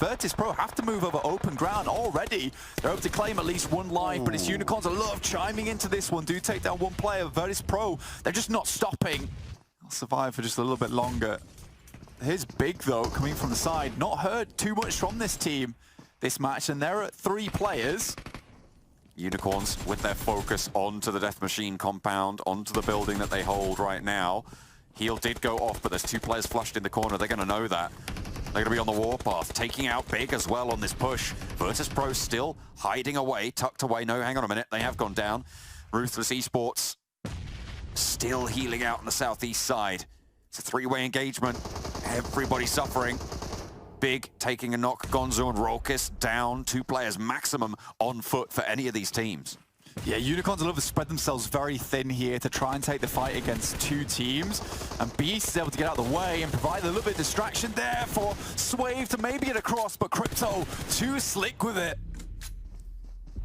Virtus Pro have to move over open ground already. They're able to claim at least one life, but it's Unicorns a lot of chiming into this one. Do take down one player. Virtus Pro, they're just not stopping. They'll survive for just a little bit longer. Here's Big, though, coming from the side. Not heard too much from this team this match, and they're at 3 players. Unicorns with their focus onto the Death Machine compound, onto the building that they hold right now. Heal did go off, but there's 2 players flushed in the corner. They're going to know that. They're going to be on the warpath, taking out Big as well on this push. Virtus Pro still hiding away, tucked away. No, hang on a minute. They have gone down. Ruthless Esports still healing out on the southeast side. It's a 3-way engagement. Everybody suffering. Big taking a knock. Gonzo and Rolkis down. 2 players maximum on foot for any of these teams. Yeah, Unicorns love to spread themselves very thin here to try and take the fight against 2 teams. And Beast is able to get out of the way and provide a little bit of distraction there for Swave to maybe get across, but Crypto too slick with it.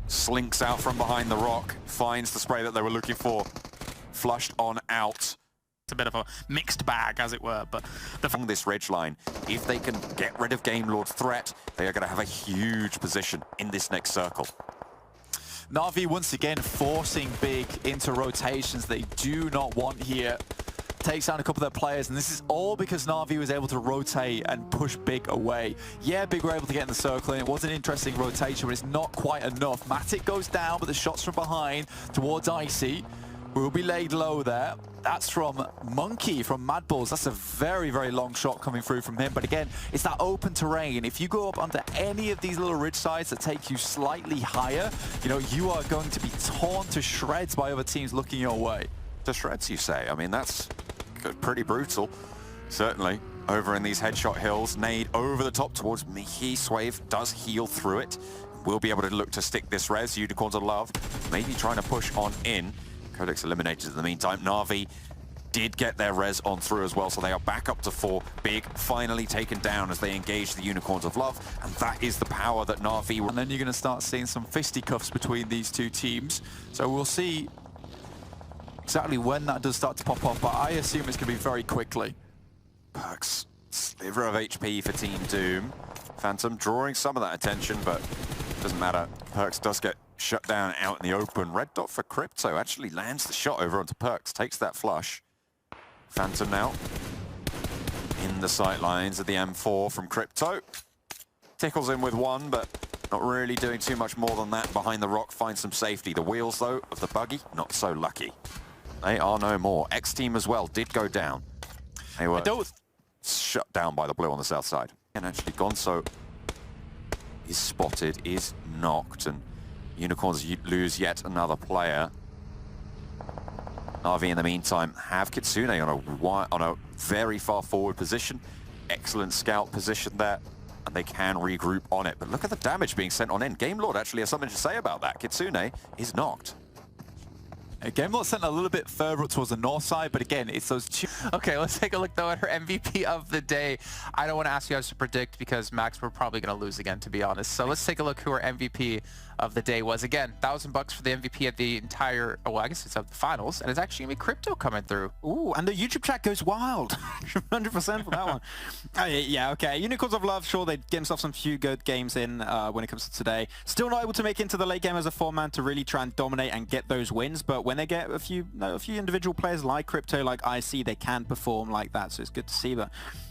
Slinks out from behind the rock, finds the spray that they were looking for. Flushed on out. It's a bit of a mixed bag, as it were, but from this ridge line, if they can get rid of Game Lord's threat, they are going to have a huge position in this next circle. Na'Vi once again forcing Big into rotations they do not want here. Takes down a couple of their players, and this is all because Na'Vi was able to rotate and push Big away. Yeah, Big were able to get in the circle, and it was an interesting rotation, but it's not quite enough. Matic goes down, but the shots from behind towards Icy will be laid low there. That's from Monkey, from Mad Bulls. That's a very, very long shot coming through from him. But again, it's that open terrain. If you go up onto any of these little ridge sides that take you slightly higher, you know, you are going to be torn to shreds by other teams looking your way. To shreds, you say? I mean, that's pretty brutal. Certainly, over in these headshot hills. Nade over the top towards Mihi. Swave does heal through it. We'll be able to look to stick this res. Unicorns of Love maybe trying to push on in. Codex eliminated in the meantime. Na'Vi did get their res on through as well, so they are back up to 4. Big finally taken down as they engage the Unicorns of Love, and that is the power that Na'Vi... And then you're going to start seeing some fisticuffs between these 2 teams. So we'll see exactly when that does start to pop off, but I assume it's going to be very quickly. Perks, sliver of HP for Team Doom. Phantom drawing some of that attention, but doesn't matter. Perks does get shut down out in the open. Red dot for Crypto actually lands the shot over onto Perks, takes that flush. Phantom now in the sight lines of the M4 from Crypto. Tickles in with 1, but not really doing too much more than that. Behind the rock, finds some safety. The wheels, though, of the buggy, not so lucky. They are no more. X-Team as well did go down. They were shut down by the blue on the south side. And actually Gonzo is spotted, is knocked, and Unicorns lose yet another player. Na'Vi in the meantime have Kitsune on a very far forward position. Excellent scout position there, and they can regroup on it. But look at the damage being sent on in. Game Lord actually has something to say about that. Kitsune is knocked. Game Lord sent a little bit further up towards the north side, but again, it's those 2... Okay, let's take a look, though, at her MVP of the day. I don't want to ask you guys to predict because, Max, we're probably going to lose again, to be honest. So let's take a look who our MVP of the day was. Again, $1,000 for the MVP of the entire, well, I guess it's of the finals, and it's actually going to be Crypto coming through. Ooh, and the YouTube chat goes wild. 100% for that one. Yeah, okay. Unicorns of Love, sure, they get themselves some few good games in when it comes to today. Still not able to make it into the late game as a 4-man to really try and dominate and get those wins, but when they get a few individual players like Crypto, like IC, they can perform like that, so it's good to see. But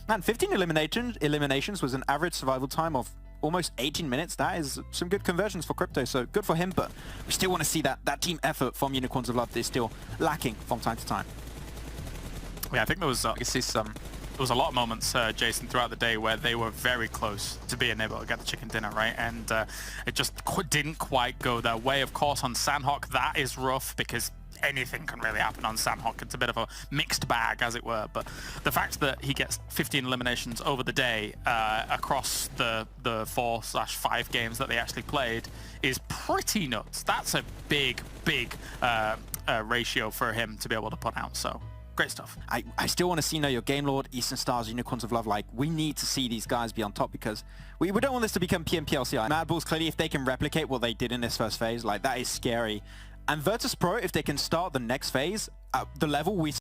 man, 15 eliminations was an average survival time of almost 18 minutes. That is some good conversions for Crypto, so good for him, but we still want to see that team effort from Unicorns of Love that is still lacking from time to time. Yeah, I think there was you can see there was a lot of moments, Jason, throughout the day where they were very close to being able to get the chicken dinner, right? And it just didn't quite go their way. Of course, on Sandhawk, that is rough because anything can really happen on Sandhawk. It's a bit of a mixed bag, as it were. But the fact that he gets 15 eliminations over the day across the 4/5 games that they actually played is pretty nuts. That's a big ratio for him to be able to put out. So great stuff. I still want to see your Game Lord, Eastern Stars, Unicorns of Love. Like, we need to see these guys be on top because we don't want this to become PMPL CI. Mad Bulls, clearly, if they can replicate what they did in this first phase, like, that is scary. And Virtus Pro, if they can start the next phase at the level we